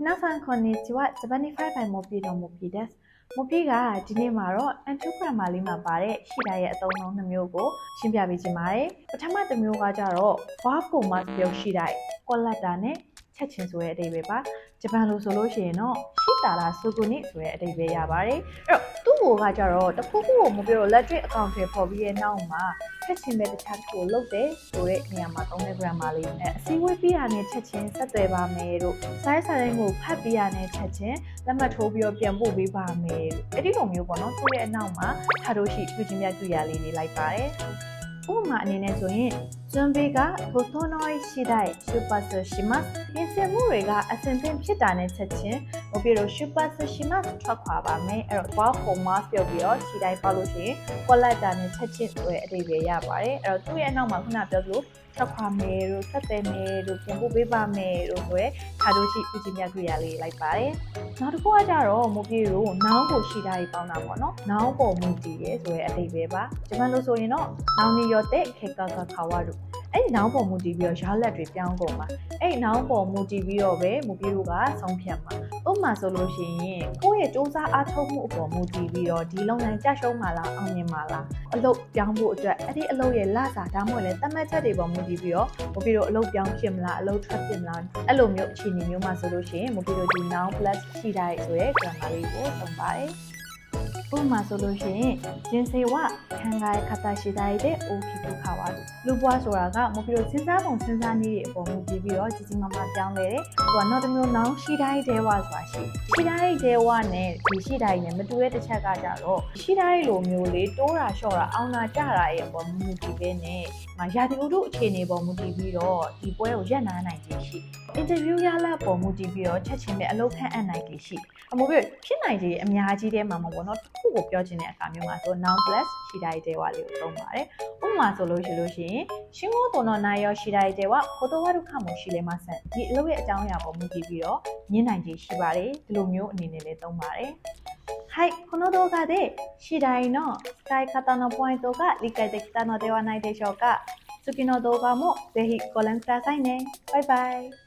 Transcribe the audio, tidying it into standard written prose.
皆さんこんにちは。ジャパニファイバイモピのモピです。モピがဒီနေ့မှာတော့ anti-grammar လေးမှာပါတဲ့ရှိတာရဲ့အသုံးအနှုန်းနှမျိုးကိုရှင်းပြပေးချင်ပါတယ်။ပထမတစ်မျိုးကကြတော့ verb ကိုမှပြုတ်ရှိတာ qualata နဲ့ချက်ချင်းဆိုတဲ့အဓိပ္ပာယ်ပါ။ဂျပန်လိုဆိုလို့ရှိရင်တော့ရှိတာလားဆိုကုနိဆိုတဲ့အဓိပ္ပာယ်ရပါတယ်။အဲ့တော့သူ့ကိုကကြတော့တစ်ခုခုကိုမပြောတော့လက်တွေ့အကောင့်တွေပေါ်ပြီးရဲ့နောက်မှာချက်ချင်းပဲတစ်ခြားတစ်ခုကိုလုပ်တယ်ဆိုတဲ့နေရာမှာသုံးတဲ့ grammar လေးနဲ့အစည်းအဝေးပြီးရတဲ့ချက်ချင်းဆက်သွယ်ပါမယ်တို့စာရေးစာတန်းကိုဖတ်ပြီးရတဲ့ချက်ချင်းလက်မှတ်ထိုးပြီးတော့ပြန်ပို့ပေးပါမယ်တို့အဲ့ဒီလိုမျိုးပေါ့နော်သူ့ရဲ့အနောက်မှာထားလို့ရှိပြုချင်းမြတ်ကြည့်ရလေးတွေလိုက်ပါတယ်ဥပမာအနေနဲ့ဆိုရင်準備が整い次第出発しますပြင်ဆင်မှုတွေကအဆင်သင့်ဖြစ်တာနဲ့ချက်ချင်းဟိုပြီးတော့出発しますထွက်ခွာပါမယ်အဲ့တော့ verb ကို must ပြုတ်ပြီးတော့次第ပါလို့ရှိရင် qualata နဲ့ချက်ချင်းဆိုတဲ့အဓိပ္ပာယ်ရပါတယ်အဲ့တော့သူ့ရဲ့အနောက်မှာခုနပြောသလိုထွက်ခွာမယ်တို့ဆက်သွယ်မယ်တို့ပြန်ပို့ပေးပါမယ်တို့ဆိုရဲထားလို့ရှိပြုချင်းမြတ်ကြည့်ရလေးလိုက်ပါတယ်နောက်တစ်ခုကကြတော့မိုးပြေတို့ noun ကိုရှိတာကြီးပေါင်းတာပေါ့နော် noun ပေါ်မူတည်ရဲဆိုရဲအဓိပ္ပာယ်ပါဂျပန်လိုဆိုရင်တော့ noun によって結果が変わるအဲ့ဒီ noun ပေါ်မူတည်ပြီးတော့ရလက်တွေပြောင်းကုန်ပါအဲ့ဒီ noun ပေါ်မူတည်ပြီးတော့ပဲမိုးပြေတို့ကဆုံးဖြတ်မှာဥပမာဆိုလို့ရှိရင်ကိုယ့်ရဲ့စူးစမ်းအားထုတ်မှုအပေါ်မူတည်ပြီးတော့ဒီလုပ်ငန်းကြရှုံးမှာလားအောင်မြင်မှာလားအလုပ်ပြောင်းဖို့အတွက်အဲ့ဒီအလုပ်ရဲ့လစာဒါမှမဟုတ်လည်းတတ်မှတ်ချက်တွေပေါ်မူတည်ပြီးတော့မိုးပြေတို့အလုပ်ပြောင်းဖြစ်မလားအလုပ်ထွက်ဖြစ်မလားအဲ့လိုမျိုးအခြေအနေမျိုးမှာဆိုလို့ရှိရင်မိုးပြေတို့ဒီ noun plus ရှိတာဆိုရဲ grammar လေးကိုသုံးပါတယ်ဥပမာဆိုလို့ရှိရင်人生は考え方次第で大きく変わるလူဘွားဆိုတာကမို့ပြီးတော့စဉ်းစားပုံစဉ်းစားနည်းတွေအပေါ်မူတည်ပြီးတော့ကြီးကြီးမားမားပြောင်းလဲတယ်။သူကနောက်တစ်မျိုးနောင်ရှိတိုင်းတဲဝဆိုတာရှိတိုင်းတဲဝနဲ့ဒီရှိတိုင်းနဲ့မတူတဲ့တစ်ချက်ကကြတော့ရှိတိုင်းလိုမျိုးလေးတိုးတာလျှော့တာအောင်တာကြတာရဲ့အပေါ်မူတည်ပဲနဲ့ရာသီဥတုအခြေအနေပေါ်မူတည်ပြီးတော့ဒီပွဲကိုရပ်နားနိုင်ခြင်းရှိအင်တာဗျူးရလဒ်ပေါ်မူတည်ပြီးတော့ချက်ချင်းပဲအလုပ်ခန့်အပ်နိုင်ခြင်းရှိအမို့ပြီးဖြစ်နိုင်ခြင်းအများကြီးတဲမှာမဟုတ်ဘောနော်တစ်ခုကိုပြောချင်တဲ့အခါမျိုးမှာဆို noun plus ရှိတိုင်းတဲဝလေးကိုသုံးပါတယ်ဥပမာဆိုလို့ရှိရင်ရှင်ကိုတော်တော်နိုင်ရောရှိတိုင်းတဲဝဖိုတိုဝါဒုခမှုရှိလဲမှာဆက်ဒီအလုပ်ရဲ့အကြောင်းအရာပေါ်မူတည်ပြီးတော့ညှင်းနိုင်ခြင်းရှိပါတယ်ဒီလိုမျိုးအနေနဲ့လည်းသုံးပါတယ်はい、この動画で次第の使い方のポイントが理解できたのではないでしょうか。次の動画もぜひご覧くださいね。バイバイ。